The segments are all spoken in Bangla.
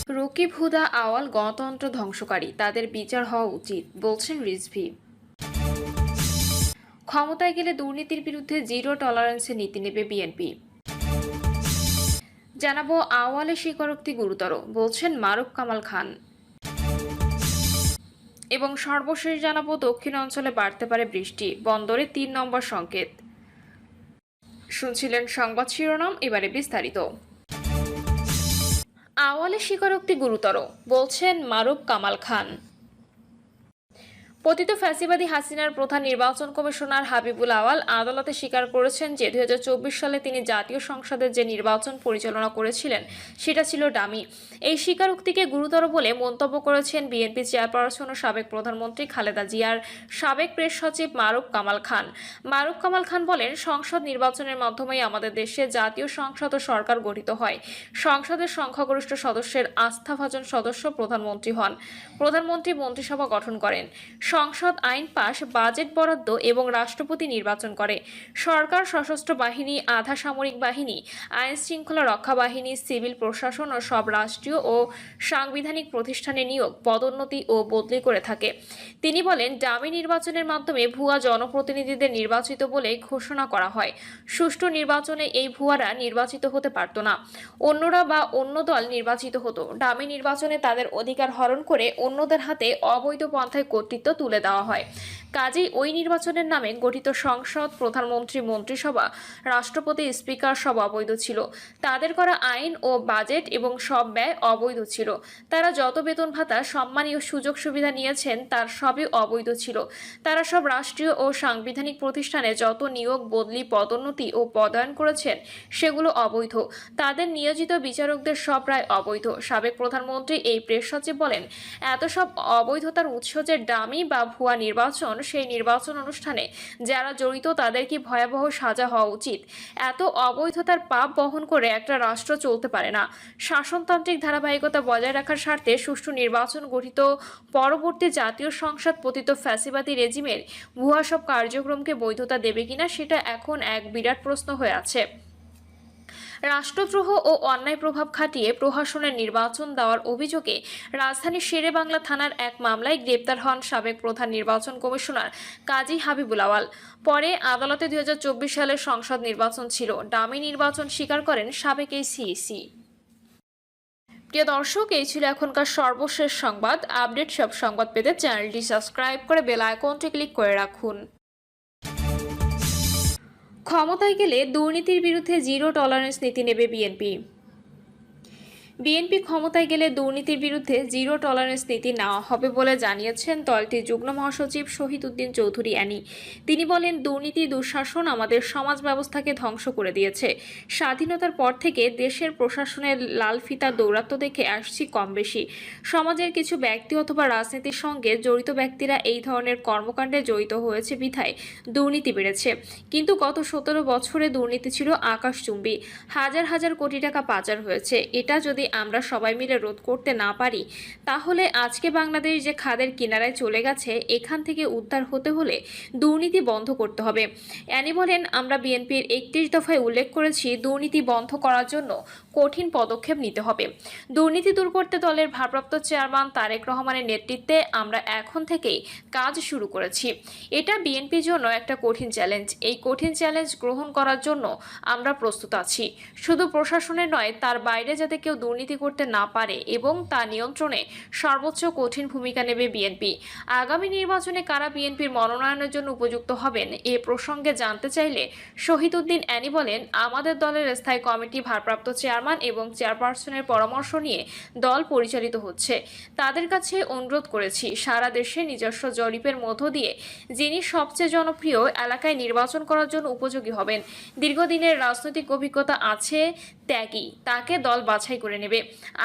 রকিব হুদা আওয়াল গণতন্ত্র ধ্বংসকারী, তাদের বিচার হওয়া উচিত, বলছেন রিজভী। ক্ষমতায় গেলে দুর্নীতির বিরুদ্ধে জিরো টলারেন্সের নীতি নেবে বিএনপি। জানাবো আওয়ালের স্বীকারোক্তি গুরুতর, বলছেন মারুফ কামাল খান। এবং সর্বশেষ জানাবো দক্ষিণ অঞ্চলে বাড়তে পারে বৃষ্টি, বন্দরে ৩ নম্বর সংকেত। শুনছিলেন সংবাদ শিরোনাম, এবারে বিস্তারিত। আওয়ালের স্বীকারোক্তি গুরুতর, বলছেন মারুফ কামাল খান। পতিত ফ্যাসিবাদী হাসিনার প্রধান নির্বাচন কমিশনার হাবিবুল আওয়াল আদালতে স্বীকার করেছেন যে ২০২৪ সালে তিনি জাতীয় সংসদের যে নির্বাচন পরিচালনা করেছিলেন সেটা ছিল ডামি। এই স্বীকারোক্তিকে গুরুতর বলে মন্তব্য করেছেন বিএনপি চেয়ারপারসন ও সাবেক প্রধানমন্ত্রী খালেদা জিয়ার সাবেক প্রেস সচিব মারুফ কামাল খান। মারুফ কামাল খান বলেন, সংসদ নির্বাচনের মাধ্যমেই আমাদের দেশে জাতীয় সংসদ ও সরকার গঠিত হয়। সংসদের সংখ্যাগরিষ্ঠ সদস্যের আস্থাভাজন সদস্য প্রধানমন্ত্রী হন। প্রধানমন্ত্রী মন্ত্রিসভা গঠন করেন। সংসদ আইন পাশ, বাজেট বরাদ্দ এবং রাষ্ট্রপতি নির্বাচন করে। সরকার সশস্ত্র বাহিনী, আধা সামরিক বাহিনী, আইন শৃঙ্খলা রক্ষা বাহিনী, সিভিল প্রশাসন ও সব রাষ্ট্রীয় ও সাংবিধানিক প্রতিষ্ঠানে নিয়োগ, পদোন্নতি ও বদলি করে থাকে। তিনি বলেন, ডামি নির্বাচনের মাধ্যমে ভুয়া জনপ্রতিনিধিদের নির্বাচিত বলে ঘোষণা করা হয়। সুষ্ঠু নির্বাচনে এই ভুয়ারা নির্বাচিত হতে পারত না, অন্যরা বা অন্য দল নির্বাচিত হতো। ডামি নির্বাচনে তাদের অধিকার হরণ করে অন্যদের হাতে অবৈধ পন্থায় কর্তৃত্ব তুলে দেওয়া হয়। কাজেই ওই নির্বাচনের নামে গঠিত সংসদ, প্রধানমন্ত্রী, মন্ত্রিসভা, রাষ্ট্রপতি, স্পিকার সব অবৈধ ছিল। তাদের করা আইন ও বাজেট এবং সব ব্যয় অবৈধ ছিল। তারা যত বেতন ভাতা, সম্মানীয় সুযোগ সুবিধা নিয়েছেন তার সবই অবৈধ ছিল। তারা সব রাষ্ট্রীয় ও সাংবিধানিক প্রতিষ্ঠানে যত নিয়োগ, বদলি, পদোন্নতি ও পদায়ন করেছেন সেগুলো অবৈধ। তাদের নিয়োজিত বিচারকদের সব রায় অবৈধ। সাবেক প্রধানমন্ত্রী এই প্রেস সচিব বলেন, এত সব অবৈধতার উৎস যে ডামি বা ভুয়া নির্বাচন, সেই নির্বাচন অনুষ্ঠানে যারা জড়িত তাদের কি ভয়াবহ সাজা হওয়া উচিত। এত অবৈধতার পাপ বহন করে একটা রাষ্ট্র চলতে পারে না। শাসনতান্ত্রিক ধারাবাহিকতা বজায় রাখার স্বার্থে সুষ্ঠু নির্বাচন গঠিত পরবর্তী জাতীয় সংসদ পতিত ফ্যাসিবাদী রেজিমের ভুয়া সব কার্যক্রমকে বৈধতা দেবে কিনা সেটা এখন এক বিরাট প্রশ্ন হয়ে আছে। রাষ্ট্রদ্রোহ ও অন্যায় প্রভাব খাটিয়ে প্রহসনের নির্বাচন দেওয়ার অভিযোগে রাজধানীর শেরেবাংলা থানার এক মামলায় গ্রেপ্তার হন সাবেক প্রধান নির্বাচন কমিশনার কাজী হাবিবুল আওয়াল। পরে আদালতে ২০২৪ সালের সংসদ নির্বাচন ছিল ডামি নির্বাচন স্বীকার করেন সাবেক এই সিইসি। প্রিয় দর্শক, এই ছিল এখনকার সর্বশেষ সংবাদ। আপডেট সব সংবাদ পেতে চ্যানেলটি সাবস্ক্রাইব করে বেল আইকনটি ক্লিক করে রাখুন। ক্ষমতায় গেলে দুর্নীতির বিরুদ্ধে জিরো টলারেন্স নীতি নেবে বিএনপি। বিএনপি ক্ষমতায় গেলে দুর্নীতির বিরুদ্ধে জিরো টলারেন্স নীতি নেওয়া হবে বলে জানিয়েছেন দলটির যুগ্ম মহাসচিব শহীদউদ্দিন চৌধুরী অ্যানি। তিনি বলেন, দুর্নীতি, দুঃশাসন আমাদের সমাজ ব্যবস্থাকে ধ্বংস করে দিয়েছে। স্বাধীনতার পর থেকে দেশের প্রশাসনের লাল ফিতা দৌরাত্ম্য দেখে আসছি কম বেশি। সমাজের কিছু ব্যক্তি অথবা রাজনীতির সঙ্গে জড়িত ব্যক্তিরা এই ধরনের কর্মকাণ্ডে জড়িত হয়েছে বিধায় দুর্নীতি বেড়েছে। কিন্তু গত ১৭ বছরে দুর্নীতি ছিল আকাশচুম্বী। হাজার হাজার কোটি টাকা পাচার হয়েছে। এটা যদি আমরা সবাই মিলে রোধ করতে না পারি, তাহলে আজকে বাংলাদেশ যে খাদের কিনারায় চলে গেছে, এখান থেকে উদ্ধার হতে হলে দুর্নীতি বন্ধ করতে হবে। অ্যানি বলেন, আমরা বিএনপির ৩১ দফায় উল্লেখ করেছি, দুর্নীতি বন্ধ করার জন্য কঠিন পদক্ষেপ নিতে হবে। দুর্নীতি দূর করতে দলের ভারপ্রাপ্ত চেয়ারম্যান তারেক রহমানের নেতৃত্বে আমরা এখন থেকেই কাজ শুরু করেছি। এটা বিএনপির জন্য একটা কঠিন চ্যালেঞ্জ। এই কঠিন চ্যালেঞ্জ গ্রহণ করার জন্য আমরা প্রস্তুত আছি। শুধু প্রশাসনের নয়, তার বাইরে যাতে কেউ দুর্নীতি করতে না পারে এবং তা নিয়ন্ত্রণে সর্বোচ্চ কঠিন ভূমিকা নেবে বিএনপি। আগামী নির্বাচনে কারা বিএনপির মনোনয়নের জন্য উপযুক্ত হবেন এ প্রসঙ্গে জানতে চাইলে শহীদউদ্দিন অ্যানি বলেন, আমাদের দলের স্থায়ী কমিটি ভারপ্রাপ্ত চেয়ারম্যান এবং চেয়ারপারসনের পরামর্শ নিয়ে দল পরিচালিত হচ্ছে। তাদের কাছে অনুরোধ করেছি, সারা দেশে নিজস্ব জরিপের মধ্য দিয়ে যিনি সবচেয়ে জনপ্রিয় এলাকায় নির্বাচন করার জন্য উপযোগী হবেন, দীর্ঘদিনের রাজনৈতিক অভিজ্ঞতা আছে, ত্যাগী, তাকে দল বাছাই করে নেবে।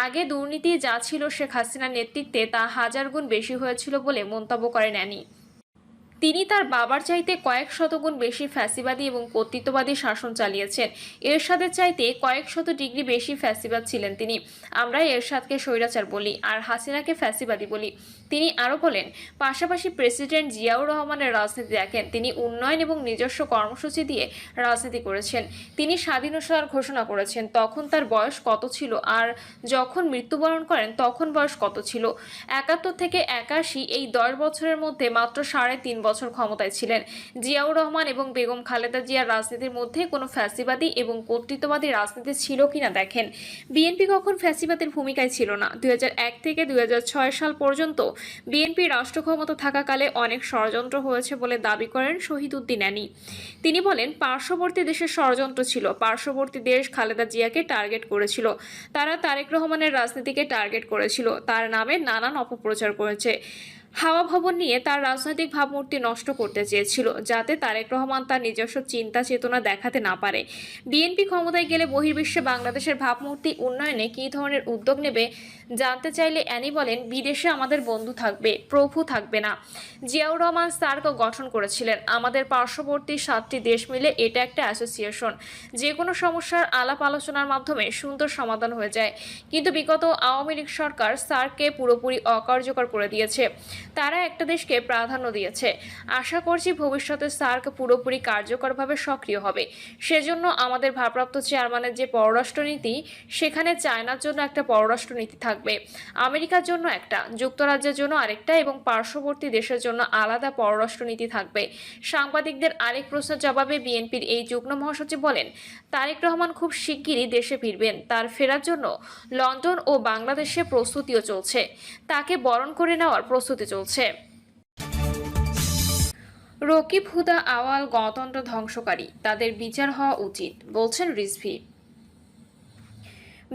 আগে দুর্নীতি যা ছিল শেখ হাসিনার নেতৃত্বে তা হাজার গুণ বেশি হয়েছিল বলে মন্তব্য করেন অ্যানি। তিনি তার বাবার চাইতে কয়েক শতগুণ বেশি ফ্যাসিবাদী এবং কর্তৃত্ববাদী শাসন চালিয়েছেন। এরশাদের চাইতে কয়েক শত ডিগ্রি বেশি ফ্যাসিবাদ ছিলেন তিনি। আমরা এরশাদকে স্বৈরাচার বলি আর হাসিনাকে ফ্যাসিবাদী বলি। তিনি আরও বলেন, পাশাপাশি প্রেসিডেন্ট জিয়াউর রহমানের রাজনীতি দেখেন। তিনি উন্নয়ন এবং নিজস্ব কর্মসূচি দিয়ে রাজনীতি করেছেন। তিনি স্বাধীনতার ঘোষণা করেছেন, তখন তার বয়স কত ছিল, আর যখন মৃত্যুবরণ করেন তখন বয়স কত ছিল। ৭১ থেকে ৮১, এই ১০ বছরের মধ্যে মাত্র ৩.৫ বছর ক্ষমতায় ছিলেন। জিয়াউর রহমান এবং বেগম খালেদা জিয়ার রাজনীতির মধ্যে কোনো ফ্যাসিবাদী এবং কর্তৃত্ববাদী রাজনীতি ছিল কিনা দেখেন। বিএনপি কখন ফ্যাসিবাদের ভূমিকায় ছিল না। ২০০১ থেকে ২০০৬ সাল পর্যন্ত বিএনপি রাষ্ট্র ক্ষমতা থাকাকালে অনেক ষড়যন্ত্র হয়েছে বলে দাবি করেন শহীদউদ্দিন আনী। তিনি বলেন, পার্শ্ববর্তী দেশের ষড়যন্ত্র ছিল। পার্শ্ববর্তী দেশ খালেদা জিয়াকে টার্গেট করেছিল। তারা তারেক রহমানের রাজনীতিকে টার্গেট করেছিল। তার নামে নানান অপপ্রচার করেছে। হাওয়া ভবন নিয়ে তার রাজনৈতিক ভাবমূর্তি নষ্ট করতে চেয়েছিল, যাতে তারেক রহমান তার নিজস্ব চিন্তা চেতনা দেখাতে না পারে। বিএনপি ক্ষমতায় গেলে বহির্বিশ্বে বাংলাদেশের ভাবমূর্তি উন্নয়নে কী ধরনের উদ্যোগ নেবে জানতে চাইলে অ্যানি বলেন, বিদেশে আমাদের বন্ধু থাকবে, প্রভু থাকবে না। জিয়াউর রহমান সার্ক গঠন করেছিলেন। আমাদের পার্শ্ববর্তী 7টি দেশ মিলে এটা একটা অ্যাসোসিয়েশন। যে কোনো সমস্যার আলাপ আলোচনার মাধ্যমে সুন্দর সমাধান হয়ে যায়। কিন্তু বিগত আওয়ামী লীগ সরকার সার্ককে পুরোপুরি অকার্যকর করে দিয়েছে। তারা একটা দেশকে প্রাধান্য দিয়েছে। আশা করছি ভবিষ্যতে সার্ক পুরোপুরি কার্যকরভাবে সক্রিয় হবে। সেজন্য আমাদের ভারপ্রাপ্ত চেয়ারম্যানের যে পররাষ্ট্রনীতি, সেখানে চায়নার জন্য একটা পররাষ্ট্রনীতি থাকবে, আমেরিকার জন্য একটা, যুক্তরাজ্যের জন্য আরেকটা এবং পার্শ্ববর্তী দেশের জন্য আলাদা পররাষ্ট্রনীতি থাকবে। সাংবাদিকদের আরেক প্রশ্নের জবাবে বিএনপির এই যুগ্ম মহাসচিব বলেন, তারেক রহমান খুব শিগগিরই দেশে ফিরবেন। তার ফেরার জন্য লন্ডন ও বাংলাদেশে প্রস্তুতিও চলছে। তাকে বরণ করে নেওয়ার প্রস্তুতি চলছে। রকিব হুদা আওয়াল গণতন্ত্র ধ্বংসকারী, তাদের বিচার হওয়া উচিত, বলছেন রিজভী।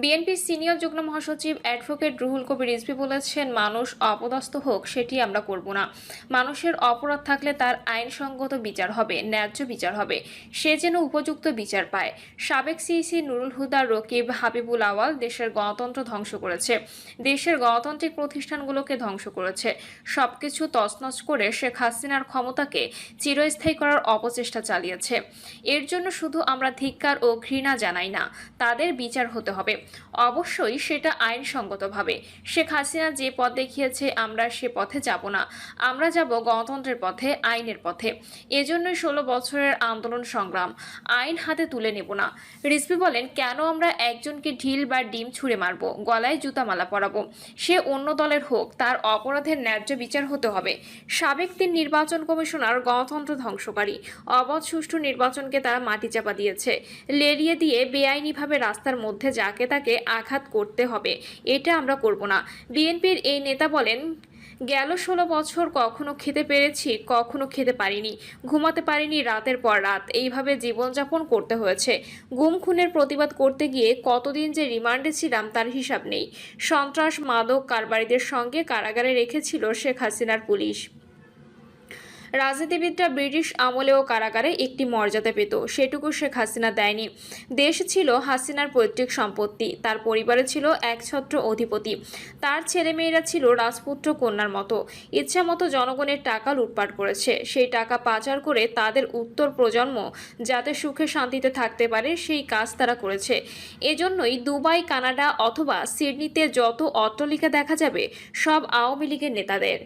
বিএনপির সিনিয়র যুগ্ম মহাসচিব অ্যাডভোকেট রুহুল কবির রিজভী বলেছেন, মানুষ অপদস্থ হোক সেটি আমরা করব না। মানুষের অপরাধ থাকলে তার আইনসঙ্গত বিচার হবে, ন্যায্য বিচার হবে, সে যেন উপযুক্ত বিচার পায়। সাবেক সিইসি নুরুল হুদা, রকিব, হাবিবুল আওয়াল দেশের গণতন্ত্র ধ্বংস করেছে, দেশের গণতান্ত্রিক প্রতিষ্ঠানগুলোকে ধ্বংস করেছে, সবকিছু তছনছ করে শেখ হাসিনার ক্ষমতাকে চিরস্থায়ী করার অপচেষ্টা চালিয়েছে। এর জন্য শুধু আমরা ধিক্কার ও ঘৃণা জানাই না, তাদের বিচার হতে হবে, অবশ্যই সেটা আইনসঙ্গতভাবে। শেখ হাসিনা যে পথ দেখিয়েছে, আমরা সে পথে যাব না। আমরা যাব গণতন্ত্রের পথে, আইনের পথে। এজন্যই 16 বছরের আন্দোলন সংগ্রাম। আইন হাতে তুলে নেব না। রিজভী বলেন, কেন আমরা একজনকে ঢিল বা ডিম ছুঁড়ে মারব, গলায় জুতামালা পরাবো? সে অন্য দলের হোক, তার অপরাধের ন্যায্য বিচার হতে হবে। সাবেক 3 নির্বাচন কমিশনার গণতন্ত্র ধ্বংসকারী। অবাধ সুষ্ঠু নির্বাচনকে তারা মাটিচাপা দিয়েছে, লেলিয়ে দিয়ে বেআইনিভাবে রাস্তার মধ্যে যাকে তাকে আঘাত করতে হবে, এটা আমরা করব না। বিএনপির এই নেতা বলেন, গেল 16 বছর কখনো খেতে পেরেছি, কখনো খেতে পারিনি, ঘুমাতে পারিনি রাতের পর রাত, এইভাবে জীবনযাপন করতে হয়েছে। গুম খুনের প্রতিবাদ করতে গিয়ে কতদিন যে রিমান্ডে ছিলাম তার হিসাব নেই। সন্ত্রাস মাদক কারবারিদের সঙ্গে কারাগারে রেখেছিল শেখ হাসিনার পুলিশ। রাজনীতিবিদরা ব্রিটিশ আমলেও কারাগারে একটি মর্যাদা পেত, সেটুকু শেখ হাসিনা দেয়নি। দেশ ছিল হাসিনার পৈতৃক সম্পত্তি, তার পরিবারে ছিল একছত্র অধিপতি, তার ছেলেমেয়েরা ছিল রাজপুত্র কন্যার মতো। ইচ্ছা মতো জনগণের টাকা লুটপাট করেছে। সেই টাকা পাচার করে তাদের উত্তর প্রজন্ম যাতে সুখে শান্তিতে থাকতে পারে, সেই কাজ তারা করেছে। এজন্যই দুবাই, কানাডা অথবা সিডনিতে যত অট্টালিকা দেখা যাবে, সব আওয়ামী লীগের নেতাদের।